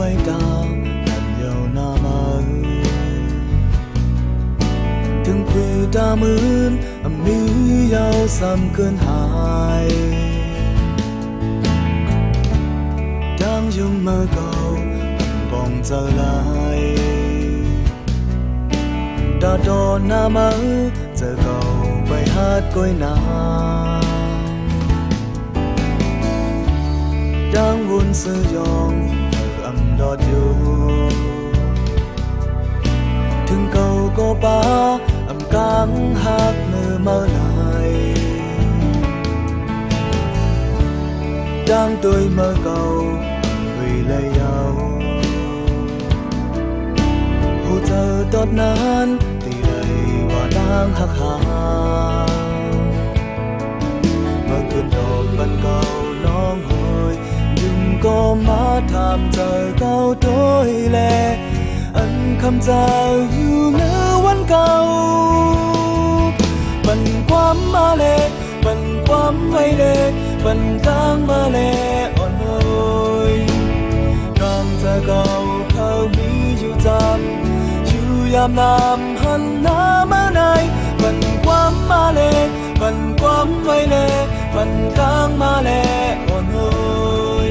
quay ta làm nhiều năm ơi từng quỳ ta mướn mi yêu xăm cơn hài đang dùng mơ cầu vòng trở lại đã đo nam ơi giờ cầu bài hát coi nàng đang buồn sơ dòng âm đọt vô thương cầu có ba âm cáng hát nơi mơ lại đang tôi mơ cầu vì lấy nhau hồ giờ đọt nán thì đầy và đang hắc hà mơ cơn đọt ban cầu nóng hồi đừng có má tham chờ cao tối lệ anh khăm giờ yêu nữวันเก่าบันความมาเลบันความไม่เลบันกลางมาเลอ่อนโอยกลางจะเก่าเขามีอยู่จำอยู่ยามนามหันหน้ามาในบันความมาเลบันความไม่เลบันกลางมาเลอ่อนโอย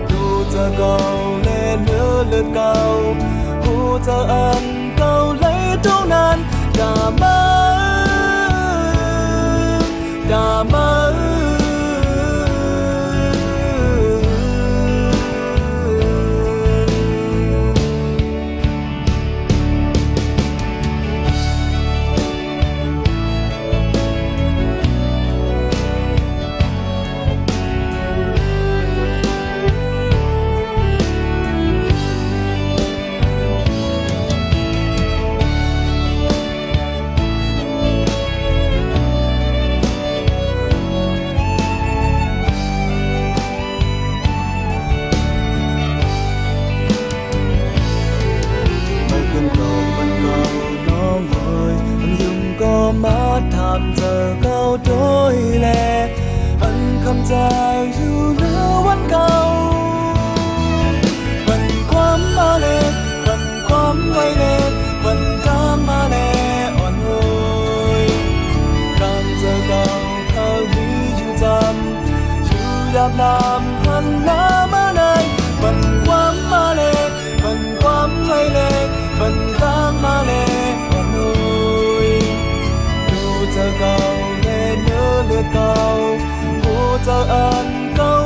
ดูจะเก่าเลเนื้อเลือดเก่าหูจะอันเก่าlấyเท่านั้นด่ามาด่ามาmá tham giờ cao đôi lệ anh khăm dài dù nữaวันเก่าวันความมาเลวันความไวเลวันกลางมาเลอ่อนโอยกลางจะเก่าเขามีอยู่จำอยู่ยามนามหันหน้ามาในวันความมาเลวันความไวเลวันกลางมาเลจะเก่าและเนื้อเลือดเก่าหัวใจอันเก่า